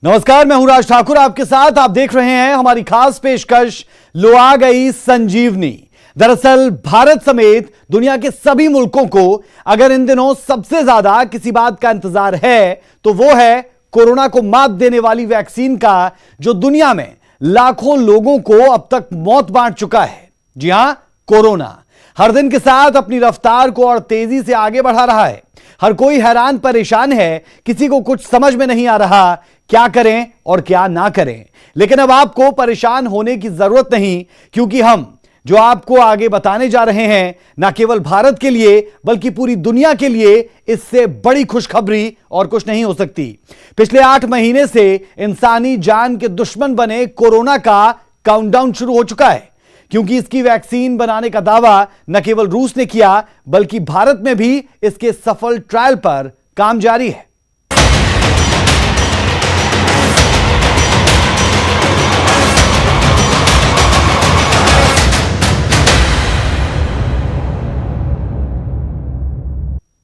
नमस्कार, मैं हूं राज ठाकुर आपके साथ। आप देख रहे हैं हमारी खास पेशकश लो आ गई संजीवनी। दरअसल भारत समेत दुनिया के सभी मुल्कों को अगर इन दिनों सबसे ज्यादा किसी बात का इंतजार है तो वो है कोरोना को मात देने वाली वैक्सीन का, जो दुनिया में लाखों लोगों को अब तक मौत बांट चुका है। जी हां, कोरोना हर दिन के साथ अपनी रफ्तार को और तेजी से आगे बढ़ा रहा है। हर कोई हैरान परेशान है, किसी को कुछ समझ में नहीं आ रहा क्या करें और क्या ना करें। लेकिन अब आपको परेशान होने की जरूरत नहीं, क्योंकि हम जो आपको आगे बताने जा रहे हैं ना केवल भारत के लिए बल्कि पूरी दुनिया के लिए इससे बड़ी खुशखबरी और कुछ नहीं हो सकती। पिछले 8 महीने से इंसानी जान के दुश्मन बने कोरोना का काउंटडाउन शुरू हो चुका है, क्योंकि इसकी वैक्सीन बनाने का दावा न केवल रूस ने किया बल्कि भारत में भी इसके सफल ट्रायल पर काम जारी है।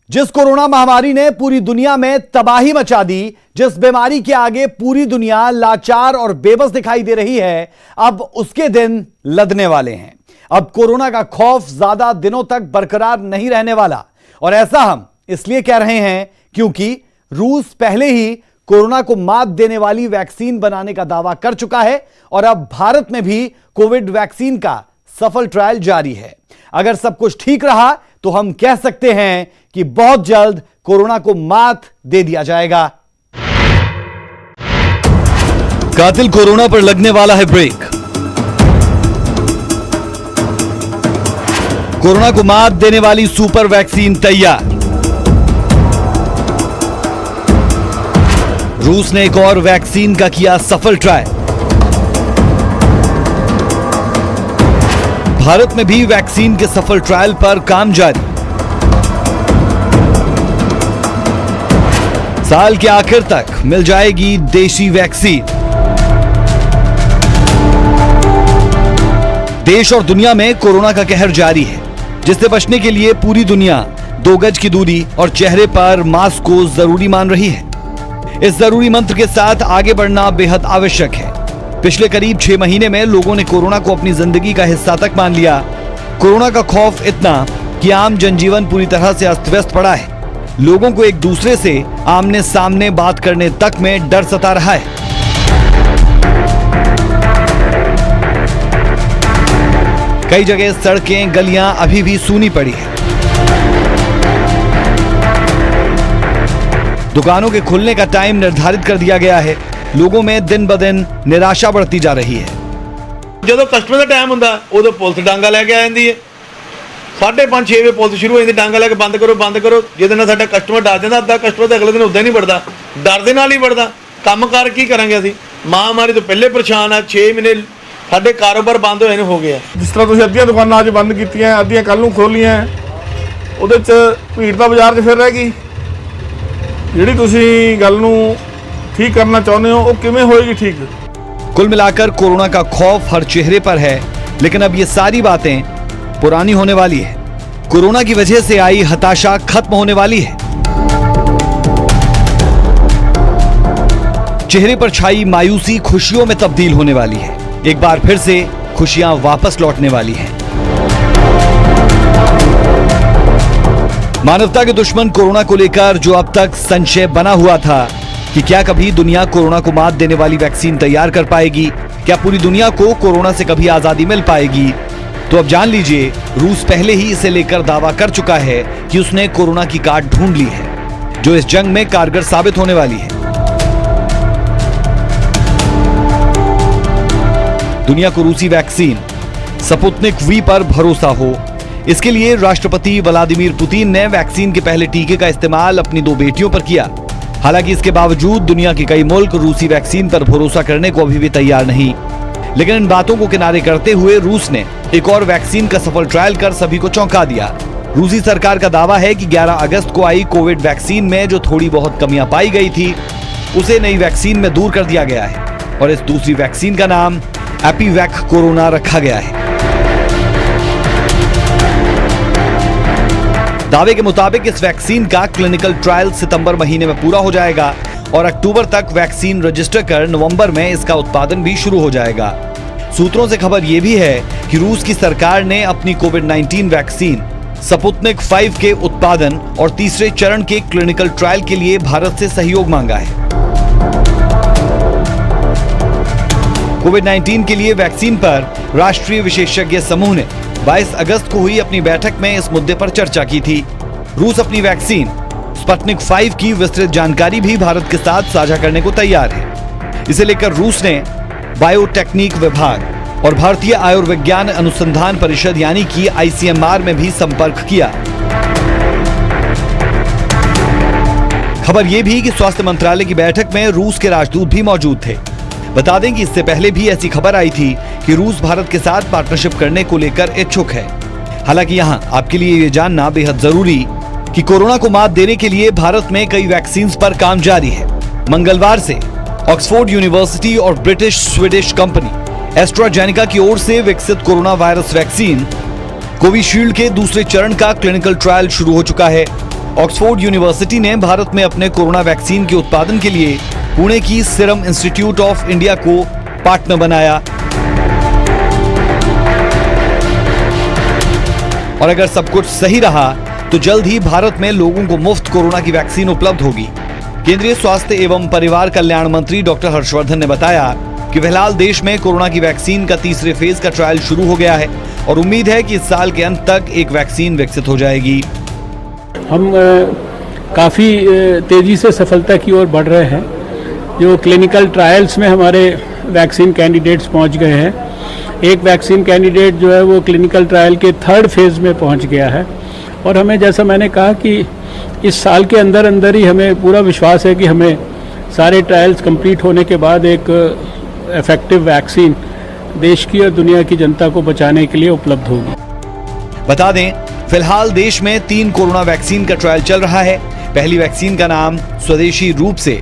जिस कोरोना महामारी ने पूरी दुनिया में तबाही मचा दी, जिस बीमारी के आगे पूरी दुनिया लाचार और बेबस दिखाई दे रही है, अब उसके दिन लदने वाले हैं। अब कोरोना का खौफ ज्यादा दिनों तक बरकरार नहीं रहने वाला, और ऐसा हम इसलिए कह रहे हैं क्योंकि रूस पहले ही कोरोना को मात देने वाली वैक्सीन बनाने का दावा कर चुका है और अब भारत में भी कोविड वैक्सीन का सफल ट्रायल जारी है। अगर सब कुछ ठीक रहा तो हम कह सकते हैं कि बहुत जल्द कोरोना को मात दे दिया जाएगा। कातिल कोरोना पर लगने वाला है ब्रेक। कोरोना को मात देने वाली सुपर वैक्सीन तैयार। रूस ने एक और वैक्सीन का किया सफल ट्रायल। भारत में भी वैक्सीन के सफल ट्रायल पर काम जारी। साल के आखिर तक मिल जाएगी देशी वैक्सीन। देश और दुनिया में कोरोना का कहर जारी है, जिससे बचने के लिए पूरी दुनिया 2 गज की दूरी और चेहरे पर मास्क को जरूरी मान रही है। इस जरूरी मंत्र के साथ आगे बढ़ना बेहद आवश्यक है। पिछले करीब 6 महीने में लोगों ने कोरोना को अपनी जिंदगी का हिस्सा तक मान लिया। कोरोना का खौफ इतना कि आम जनजीवन पूरी तरह से अस्त व्यस्त पड़ा है। लोगों को एक दूसरे से आमने सामने बात करने तक में डर सता रहा है। कई जगह सड़कें गलियां अभी भी सूनी पड़ी है। दुकानों के खुलने का टाइम निर्धारित कर दिया गया है। लोगों में दिन ब दिन निराशा बढ़ती जा रही है। ਜਦੋਂ ਕਸਟਮਰ ਦਾ ਟਾਈਮ ਹੁੰਦਾ ਉਦੋਂ ਪੁਲਿਸ ਡਾਂਗਾ ਲੈ ਕੇ ਆ ਜਾਂਦੀ ਹੈ। 5:30 6 ਵਜੇ ਪੁਲਿਸ ਸ਼ੁਰੂ ਹੋ ਜਾਂਦੀ, ਡਾਂਗਾ ਲੈ ਕੇ ਬੰਦ ਕਰੋ। ਜਿਹਦੇ ਨਾਲ ਸਾਡਾ ਕਸਟਮਰ ਡਰ ਜਾਂਦਾ, ਅੱਧਾ ਕਸਟਮਰ ਤਾਂ ਅਗਲੇ ਦਿਨ ਉਦਾਂ ਹੀ ਨਹੀਂ ਵੜਦਾ, ਡਰ ਦੇ ਨਾਲ ਹੀ ਵੜਦਾ। ਕੰਮ ਕਾਰ ਕੀ ਕਰਾਂਗੇ ਅਸੀਂ? ਮਹਾਮਾਰੀ ਤੋਂ ਪਹਿਲੇ ਪਰੇਸ਼ਾਨ ਆ। 6 ਮਹੀਨੇ ਸਾਡੇ ਕਾਰੋਬਾਰ ਬੰਦ ਹੋਏ ਨੇ ਹੋ ਗਏ ਆ। ਜਿਸ ਤਰ੍ਹਾਂ ਤੁਸੀਂ ਅੱਧੀਆਂ ਦੁਕਾਨਾਂ ਅੱਜ ਬੰਦ ਕੀਤੀਆਂ, ਅੱਧੀਆਂ ਕੱਲ ਨੂੰ ਖੋਲੀਆਂ, ਉਹਦੇ 'ਚ ਭੀੜ ਤਾਂ ਬਾਜ਼ਾਰ 'ਚ ਫਿਰ ਰਹਿ ਗਈ। ਜਿਹੜੀ ਤੁਸੀਂ ਗੱਲ ਨੂੰ ठीक करना चाहते हो वो किमें होएगी ठीक? कुल मिलाकर कोरोना का खौफ हर चेहरे पर है, लेकिन अब ये सारी बातें पुरानी होने वाली है। कोरोना की वजह से आई हताशा खत्म होने वाली है। चेहरे पर छाई मायूसी खुशियों में तब्दील होने वाली है। एक बार फिर से खुशियां वापस लौटने वाली हैं। मानवता के दुश्मन कोरोना को लेकर जो अब तक संशय बना हुआ था कि क्या कभी दुनिया कोरोना को मात देने वाली वैक्सीन तैयार कर पाएगी, क्या पूरी दुनिया को कोरोना से कभी आजादी मिल पाएगी, तो अब जान लीजिए रूस पहले ही इसे लेकर दावा कर चुका है कि उसने कोरोना की काट ढूंढ ली है, जो इस जंग में कारगर साबित होने वाली है। दुनिया को रूसी वैक्सीन स्पुतनिक वी पर भरोसा हो, इसके लिए राष्ट्रपति व्लादिमीर पुतिन ने वैक्सीन के पहले टीके का इस्तेमाल अपनी 2 बेटियों पर किया। हालांकि इसके बावजूद दुनिया के कई मुल्क रूसी वैक्सीन पर भरोसा करने को अभी भी तैयार नहीं। लेकिन इन बातों को किनारे करते हुए रूस ने एक और वैक्सीन का सफल ट्रायल कर सभी को चौंका दिया। रूसी सरकार का दावा है कि 11 अगस्त को आई कोविड वैक्सीन में जो थोड़ी बहुत कमियां पाई गई थी, उसे नई वैक्सीन में दूर कर दिया गया है और इस दूसरी वैक्सीन का नाम एपीवैक कोरोना रखा गया है। दावे के मुताबिक इस वैक्सीन का क्लिनिकल ट्रायल सितंबर महीने में पूरा हो जाएगा और अक्टूबर तक वैक्सीन रजिस्टर कर नवंबर में इसका उत्पादन भी शुरू हो जाएगा। सूत्रों से खबर यह भी है कि रूस की सरकार ने अपनी कोविड-19 वैक्सीन स्पुतनिक 5 के उत्पादन और तीसरे चरण के क्लिनिकल ट्रायल के लिए भारत से सहयोग मांगा है। कोविड-19 के लिए वैक्सीन पर राष्ट्रीय विशेषज्ञ समूह ने 22 अगस्त को हुई अपनी बैठक में इस मुद्दे पर चर्चा की थी। रूस अपनी वैक्सीन स्पुतनिक 5 की विस्तृत जानकारी भी भारत के साथ साझा करने को तैयार है। इसे लेकर रूस ने बायोटेक्निक विभाग और भारतीय आयुर्विज्ञान अनुसंधान परिषद यानी कि ICMR में भी संपर्क किया। खबर यह भी कि स्वास्थ्य मंत्रालय की बैठक में रूस के राजदूत भी मौजूद थे। बता दें कि इससे पहले भी ऐसी खबर आई थी कि रूस भारत के साथ पार्टनरशिप करने को लेकर इच्छुक है। हालांकि यहां आपके लिए ये जानना बेहद जरूरी कि कोरोना को मात देने के लिए भारत में कई वैक्सीन पर काम जारी है। मंगलवार से ऑक्सफोर्ड यूनिवर्सिटी और ब्रिटिश स्वीडिश कंपनी एस्ट्राजेनेका की ओर से विकसित कोरोना वायरस वैक्सीन कोविशील्ड के दूसरे चरण का क्लिनिकल ट्रायल शुरू हो चुका है। ऑक्सफोर्ड यूनिवर्सिटी ने भारत में अपने कोरोना वैक्सीन के उत्पादन के लिए पुणे की सीरम इंस्टीट्यूट ऑफ इंडिया को पार्टनर बनाया और अगर सब कुछ सही रहा तो जल्द ही भारत में लोगों को मुफ्त कोरोना की वैक्सीन उपलब्ध होगी। केंद्रीय स्वास्थ्य एवं परिवार कल्याण मंत्री डॉक्टर हर्षवर्धन ने बताया कि फिलहाल देश में कोरोना की वैक्सीन का तीसरे फेज का ट्रायल शुरू हो गया है और उम्मीद है कि इस साल के अंत तक एक वैक्सीन विकसित हो जाएगी। हम काफ़ी तेज़ी से सफलता की ओर बढ़ रहे हैं। जो क्लिनिकल ट्रायल्स में हमारे वैक्सीन कैंडिडेट्स पहुंच गए हैं। एक वैक्सीन कैंडिडेट जो है वो क्लिनिकल ट्रायल के 3rd फेज़ में पहुंच गया है और हमें, जैसा मैंने कहा, कि इस साल के अंदर अंदर ही हमें पूरा विश्वास है कि हमें सारे ट्रायल्स कंप्लीट होने के बाद एक इफेक्टिव वैक्सीन देश की और दुनिया की जनता को बचाने के लिए उपलब्ध होगी। बता दें, फिलहाल देश में 3 कोरोना वैक्सीन का ट्रायल चल रहा है। पहली वैक्सीन का नाम स्वदेशी रूप से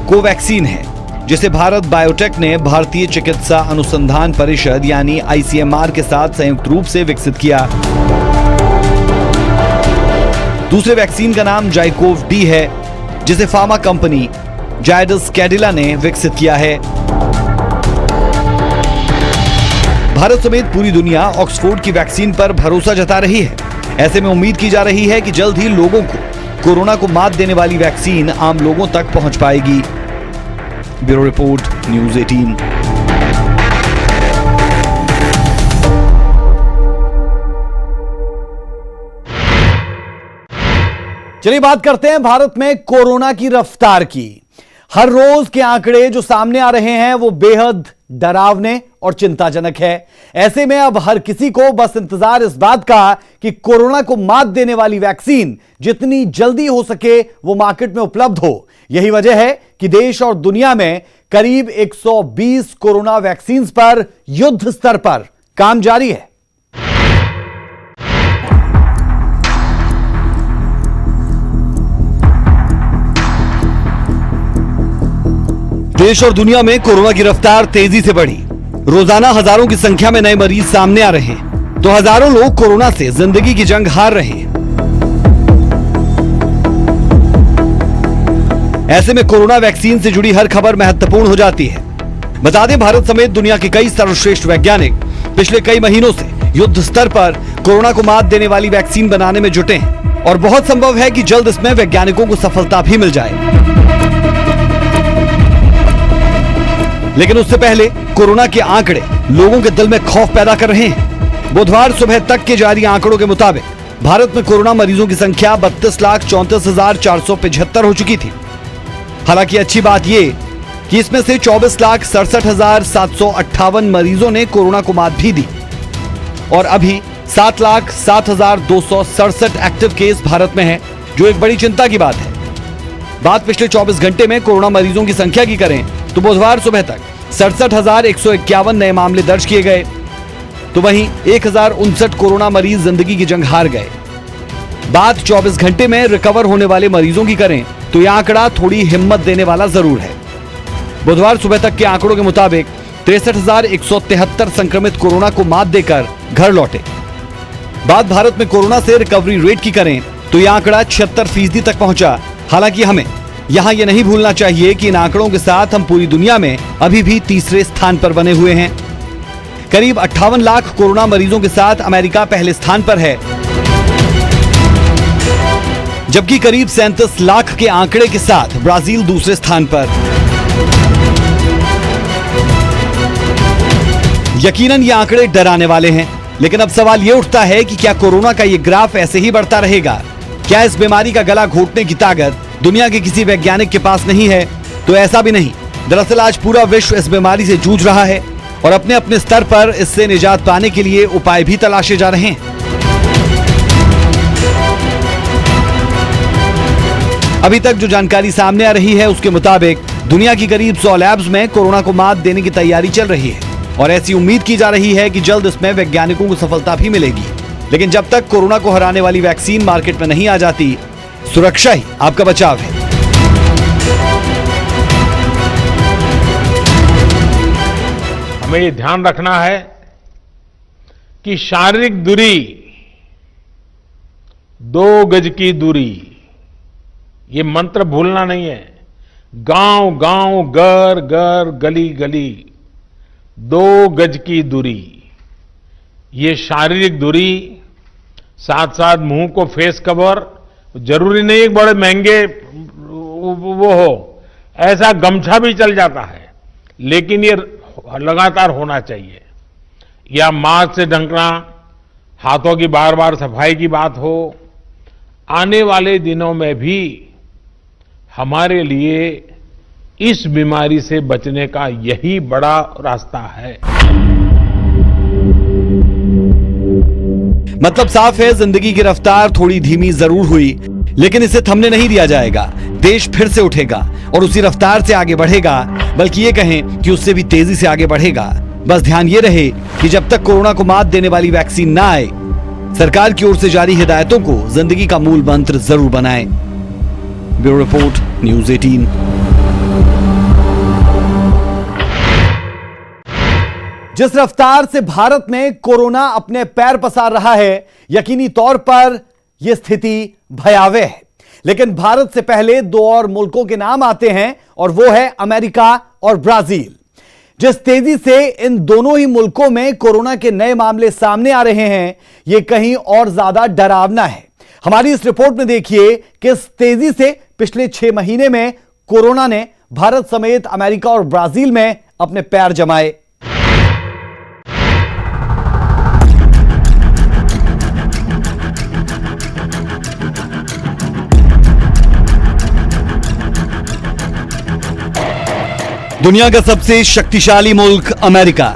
कोवैक्सीन है, जिसे भारत बायोटेक ने भारतीय चिकित्सा अनुसंधान परिषद यानी ICMR के साथ संयुक्त रूप से विकसित किया। दूसरे वैक्सीन का नाम जाइकोव डी है, जिसे फार्मा कंपनी जायडस कैडिला ने विकसित किया है। भारत समेत पूरी दुनिया ऑक्सफोर्ड की वैक्सीन पर भरोसा जता रही है। ऐसे में उम्मीद की जा रही है कि जल्द ही लोगों को कोरोना को मात देने वाली वैक्सीन आम लोगों तक पहुंच पाएगी। Bureau report, news 18। चलिए बात करते हैं भारत में कोरोना की रफ्तार की। हर रोज के आंकड़े जो सामने आ रहे हैं वो बेहद डरावने और चिंताजनक है। ऐसे में अब हर किसी को बस इंतजार इस बात का कि कोरोना को मात देने वाली वैक्सीन जितनी जल्दी हो सके वो मार्केट में उपलब्ध हो। यही वजह है कि देश और दुनिया में करीब 120 कोरोना वैक्सीन पर युद्ध स्तर पर काम जारी है। देश और दुनिया में कोरोना की रफ्तार तेजी से बढ़ी। रोजाना हजारों की संख्या में नए मरीज सामने आ रहे हैं, तो हजारों लोग कोरोना से जिंदगी की जंग हार रहे हैं। ऐसे में कोरोना वैक्सीन से जुड़ी हर खबर महत्वपूर्ण हो जाती है। बता दें, भारत समेत दुनिया के कई सर्वश्रेष्ठ वैज्ञानिक पिछले कई महीनों से युद्ध स्तर पर कोरोना को मात देने वाली वैक्सीन बनाने में जुटे हैं और बहुत संभव है कि जल्द इसमें वैज्ञानिकों को सफलता भी मिल जाए। लेकिन उससे पहले कोरोना के आंकड़े लोगों के दिल में खौफ पैदा कर रहे हैं। बुधवार सुबह तक के जारी आंकड़ों के मुताबिक भारत में कोरोना मरीजों की संख्या 32,34,475 हो चुकी थी। हालांकि अच्छी बात यह कि इसमें से 24,67,758 मरीजों ने कोरोना को मात भी दी और अभी 7,07,267 एक्टिव केस भारत में है, जो एक बड़ी चिंता की बात है। बात पिछले 24 घंटे में कोरोना मरीजों की संख्या की करें तो बुधवार सुबह तक 67,151 नए मामले दर्ज किए गए, तो वहीं 1,059 कोरोना मरीज जिंदगी की जंग हार गए। बात 24 घंटे में रिकवर होने वाले मरीजों की करें तो यह आंकड़ा थोड़ी हिम्मत देने वाला जरूर है। बुधवार सुबह तक के आंकड़ों के मुताबिक 63,173 संक्रमित कोरोना को मात देकर घर लौटे। बात भारत में कोरोना से रिकवरी रेट की करें तो यह आंकड़ा 76% तक पहुंचा। हालांकि हमें यहां यह नहीं भूलना चाहिए कि इन आंकड़ों के साथ हम पूरी दुनिया में अभी भी तीसरे स्थान पर बने हुए हैं। करीब 58 लाख कोरोना मरीजों के साथ अमेरिका पहले स्थान पर है, जबकि करीब 37 लाख के आंकड़े के साथ ब्राजील दूसरे स्थान पर। यकीनन ये आंकड़े डराने वाले हैं, लेकिन अब सवाल ये उठता है कि क्या कोरोना का ये ग्राफ ऐसे ही बढ़ता रहेगा? क्या इस बीमारी का गला घोटने की ताकत दुनिया के किसी वैज्ञानिक के पास नहीं है? तो ऐसा भी नहीं। दरअसल आज पूरा विश्व इस बीमारी से जूझ रहा है और अपने अपने स्तर पर इससे निजात पाने के लिए उपाय भी तलाशे जा रहे हैं। अभी तक जो जानकारी सामने आ रही है उसके मुताबिक दुनिया की करीब 100 लैब्स में कोरोना को मात देने की तैयारी चल रही है और ऐसी उम्मीद की जा रही है कि जल्द इसमें वैज्ञानिकों को सफलता भी मिलेगी। लेकिन जब तक कोरोना को हराने वाली वैक्सीन मार्केट में नहीं आ जाती, सुरक्षा ही आपका बचाव है। हमें ये ध्यान रखना है कि शारीरिक दूरी, 2 गज की दूरी, ये मंत्र भूलना नहीं है। गांव गांव, घर घर, गली गली, 2 गज की दूरी, ये शारीरिक दूरी, साथ साथ मुंह को फेस कवर, जरूरी नहीं एक बड़े महंगे वो हो, ऐसा गमछा भी चल जाता है, लेकिन ये लगातार होना चाहिए। या मास्क से ढकना, हाथों की बार बार सफाई की बात हो। आने वाले दिनों में भी हमारे लिए इस बीमारी से बचने का यही बड़ा रास्ता है। मतलब साफ है, जिंदगी की रफ्तार थोड़ी धीमी जरूर हुई, लेकिन इसे थमने नहीं दिया जाएगा। देश फिर से उठेगा और उसी रफ्तार से आगे बढ़ेगा, बल्कि ये कहें कि उससे भी तेजी से आगे बढ़ेगा। बस ध्यान ये रहे कि जब तक कोरोना को मात देने वाली वैक्सीन ना आए, सरकार की ओर से जारी हिदायतों को जिंदगी का मूल मंत्र जरूर बनाएं। Bureau report, news 18। जिस रफ्तार से भारत में कोरोना अपने पैर पसार रहा है, यकीनी तौर पर यह स्थिति भयावह है। लेकिन भारत से पहले 2 और मुल्कों के नाम आते हैं और वो है अमेरिका और ब्राजील। जिस तेजी से इन दोनों ही मुल्कों में कोरोना के नए मामले सामने आ रहे हैं, यह कहीं और ज्यादा डरावना है। हमारी इस रिपोर्ट में देखिए किस तेजी से पिछले 6 महीने में कोरोना ने भारत समेत अमेरिका और ब्राजील में अपने पैर जमाए। दुनिया का सबसे शक्तिशाली मुल्क अमेरिका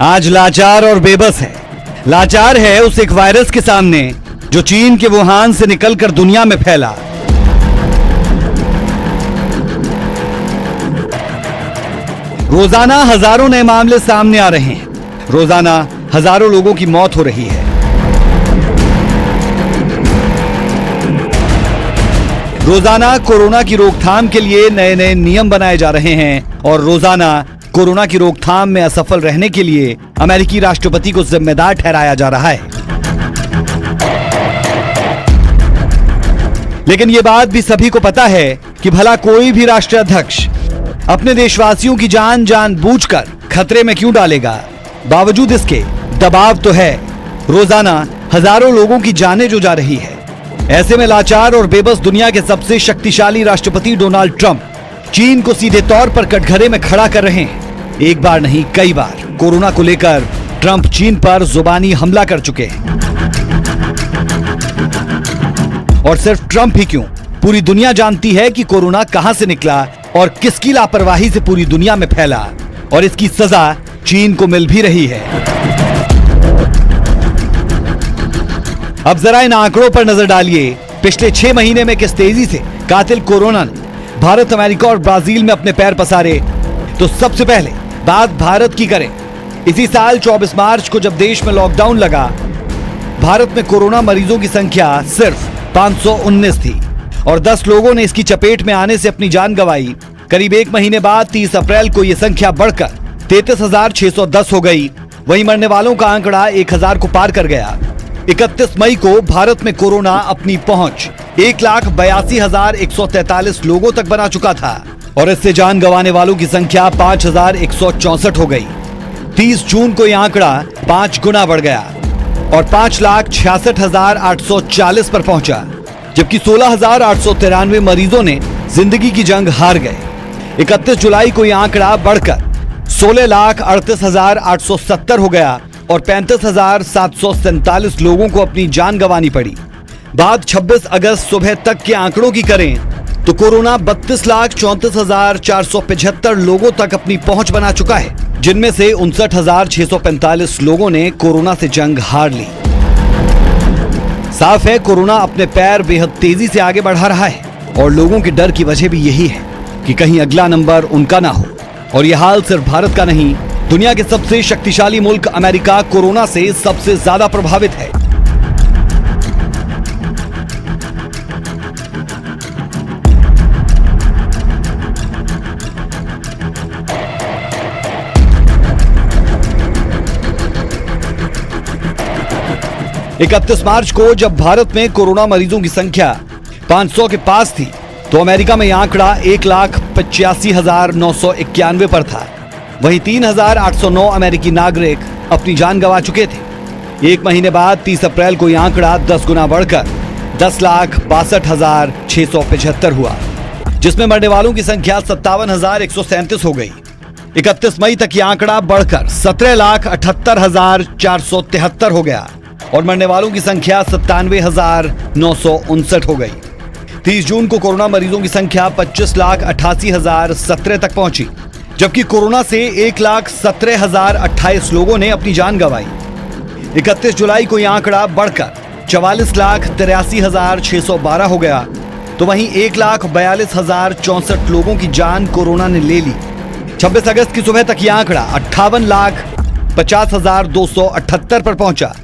आज लाचार और बेबस है। लाचार है उस एक वायरस के सामने जो चीन के वुहान से निकलकर दुनिया में फैला। रोजाना हजारों नए मामले सामने आ रहे हैं, रोजाना हजारों लोगों की मौत हो रही है। रोजाना कोरोना की रोकथाम के लिए नए नए नियम बनाए जा रहे हैं और रोजाना कोरोना की रोकथाम में असफल रहने के लिए अमेरिकी राष्ट्रपति को जिम्मेदार ठहराया जा रहा है। लेकिन यह बात भी सभी को पता है कि भला कोई भी राष्ट्राध्यक्ष अपने देशवासियों की जान जानबूझकर खतरे में क्यों डालेगा। बावजूद इसके दबाव तो है, रोजाना हजारों लोगों की जानें जो जा रही है। ऐसे में लाचार और बेबस दुनिया के सबसे शक्तिशाली राष्ट्रपति डोनाल्ड ट्रंप चीन को सीधे तौर पर कटघरे में खड़ा कर रहे हैं। एक बार नहीं कई बार कोरोना को लेकर ट्रंप चीन पर जुबानी हमला कर चुके हैं। और सिर्फ ट्रंप ही क्यों, पूरी दुनिया जानती है कि कोरोना कहां से निकला और किसकी लापरवाही से पूरी दुनिया में फैला, और इसकी सजा चीन को मिल भी रही है। अब जरा इन आंकड़ों पर नजर डालिए। पिछले 6 महीने में किस तेजी से कातिल कोरोना ने भारत, अमेरिका और ब्राजील में अपने पैर पसारे। तो सबसे पहले बात भारत की करें। इसी साल 24 मार्च को जब देश में लॉकडाउन लगा, भारत में कोरोना मरीजों की संख्या सिर्फ 519 थी और 10 लोगों ने इसकी चपेट में आने से अपनी जान गंवाई। करीब 1 महीने बाद 30 अप्रैल को यह संख्या बढ़कर 33,610 हो गई। वहीं मरने वालों का आंकड़ा 1,000 को पार कर गया। 31 मई को भारत में कोरोना अपनी पहुंच 1,82,143 लोगों तक बना चुका था और इससे जान गंवाने वालों की संख्या 5,164 हो गई। 30 जून को यह आंकड़ा 5 गुना बढ़ गया और 5,66,840 पर पहुंचा, जबकि 16,893 मरीजों ने जिंदगी की जंग हार गए। 31 जुलाई को यह आंकड़ा बढ़कर 16,38,870 हो गया और 35,747 लोगों को अपनी जान गंवानी पड़ी। बात 26 अगस्त सुबह तक के आंकड़ों की करें तो कोरोना 32,34,475 लोगों तक अपनी पहुंच बना चुका है, जिनमें से 59,645 लोगों ने कोरोना से जंग हार ली। साफ है, कोरोना अपने पैर बेहद तेजी से आगे बढ़ा रहा है और लोगों के डर की वजह भी यही है कि कहीं अगला नंबर उनका ना हो। और यह हाल सिर्फ भारत का नहीं, दुनिया के सबसे शक्तिशाली मुल्क अमेरिका कोरोना से सबसे ज्यादा प्रभावित है। इकतीस मार्च को जब भारत में कोरोना मरीजों की संख्या 500 के पास थी, तो अमेरिका में यह आंकड़ा 1,85,991 पर था। वहीं 3,809 अमेरिकी नागरिक अपनी जान गंवा चुके थे। एक महीने बाद 30 अप्रैल को यह आंकड़ा 10 गुना बढ़कर 10,62,675 हुआ, जिसमें मरने वालों की संख्या 57,137 हो गई। 31 मई तक यह आंकड़ा बढ़कर 17,78,473 हो गया और मरने वालों की संख्या 97,959 हो गई। 30 जून को कोरोना मरीजों की संख्या 25,88,017 तक पहुंची, जबकि कोरोना से 1,17,028 लोगों ने अपनी जान गंवाई। 31 जुलाई को यह आंकड़ा बढ़कर 44,83,612 हो गया, तो वहीं 1,42,064 लोगों की जान कोरोना ने ले ली। 26 अगस्त की सुबह तक यह आंकड़ा 58,50,278 पर पहुंचा,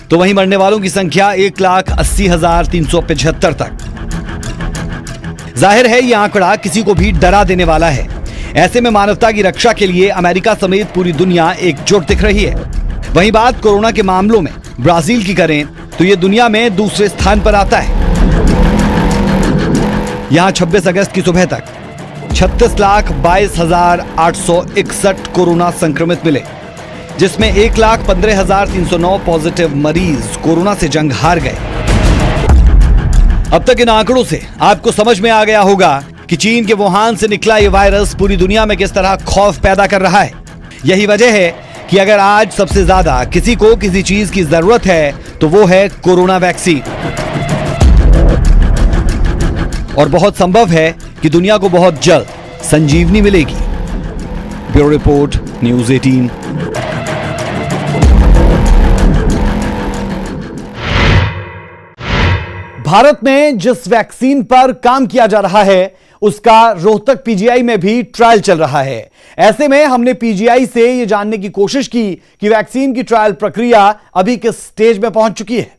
तो वहीं मरने वालों की संख्या 1,80,375 तक। जाहिर है, यह आंकड़ा किसी को भी डरा देने वाला है। ऐसे में मानवता की रक्षा के लिए अमेरिका समेत पूरी दुनिया एकजुट दिख रही है। वहीं बात कोरोना के मामलों में ब्राजील की करें तो यह दुनिया में दूसरे स्थान पर आता है। यहां 26 अगस्त की सुबह तक 36,22,861 कोरोना संक्रमित मिले, जिसमें 1,15,309 पॉजिटिव मरीज कोरोना से जंग हार गए। अब तक इन आंकड़ों से आपको समझ में आ गया होगा कि चीन के वुहान से निकला ये वायरस पूरी दुनिया में किस तरह खौफ पैदा कर रहा है। यही वजह है कि अगर आज सबसे ज्यादा किसी को किसी चीज की जरूरत है तो वो है कोरोना वैक्सीन। और बहुत संभव है कि दुनिया को बहुत जल्द संजीवनी मिलेगी। Bureau report, news 18। भारत में जिस वैक्सीन पर काम किया जा रहा है उसका रोहतक पीजीआई में भी ट्रायल चल रहा है। ऐसे में हमने पीजीआई से यह जानने की कोशिश की कि वैक्सीन की ट्रायल प्रक्रिया अभी किस स्टेज में पहुंच चुकी है।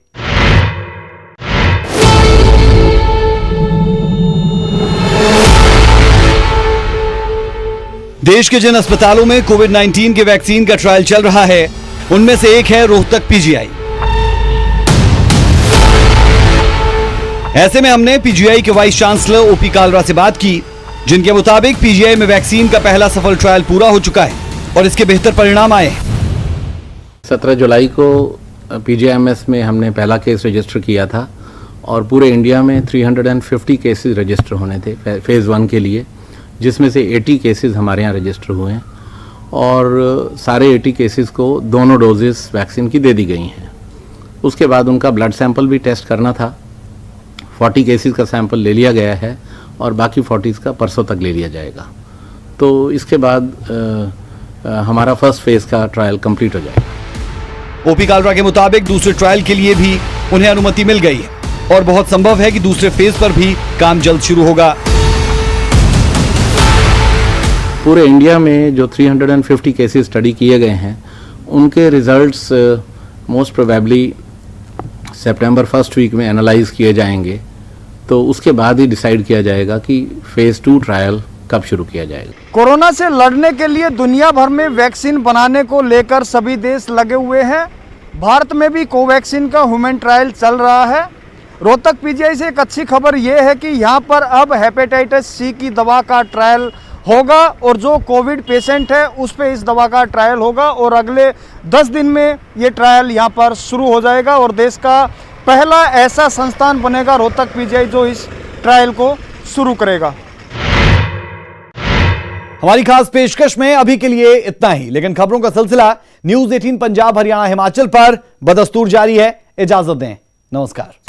देश के जिन अस्पतालों में कोविड-19 के वैक्सीन का ट्रायल चल रहा है, उनमें से एक है रोहतक पीजीआई। ऐसे में हमने पीजीआई के वाइस चांसलर ओपी कालरा से बात की, जिनके मुताबिक पीजीआई में वैक्सीन का पहला सफल ट्रायल पूरा हो चुका है और इसके बेहतर परिणाम आए। 17 जुलाई को पीजीआईएमएस में हमने पहला केस रजिस्टर किया था और पूरे इंडिया में 350 केसेस रजिस्टर होने थे फेज़ 1 के लिए, जिसमें से 80 केसेस हमारे यहाँ रजिस्टर हुए हैं और सारे 80 केसेस को दोनों डोजेस वैक्सीन की दे दी गई हैं। उसके बाद उनका ब्लड सैंपल भी टेस्ट करना था। 40 केसेस का सैंपल ले लिया गया है और बाकी 40 का परसों तक ले लिया जाएगा। तो इसके बाद हमारा फर्स्ट फेज़ का ट्रायल कंप्लीट हो जाएगा। ओपी कालरा के मुताबिक दूसरे ट्रायल के लिए भी उन्हें अनुमति मिल गई है और बहुत संभव है कि दूसरे फेज पर भी काम जल्द शुरू होगा। पूरे इंडिया में जो 350 केसेस स्टडी किए गए हैं, उनके रिजल्ट्स मोस्ट प्रोबेबली सितंबर फर्स्ट वीक में एनालाइज किए जाएंगे, तो उसके बाद ही डिसाइड किया जाएगा कि फेज़ 2 ट्रायल कब शुरू किया जाएगा। कोरोना से लड़ने के लिए दुनिया भर में वैक्सीन बनाने को लेकर सभी देश लगे हुए हैं। भारत में भी कोवैक्सीन का ह्यूमन ट्रायल चल रहा है। रोहतक पीजीआई से एक अच्छी खबर ये है कि यहाँ पर अब हेपेटाइटिस सी की दवा का ट्रायल होगा और जो कोविड पेशेंट है उस पे इस दवा का ट्रायल होगा और अगले 10 दिन में ये ट्रायल यहाँ पर शुरू हो जाएगा और देश का पहला ऐसा संस्थान बनेगा रोहतक पीजीआई जो इस ट्रायल को शुरू करेगा। हमारी खास पेशकश में अभी के लिए इतना ही, लेकिन खबरों का सिलसिला न्यूज़ 18 पंजाब हरियाणा हिमाचल पर बदस्तूर जारी है। इजाजत दें, नमस्कार।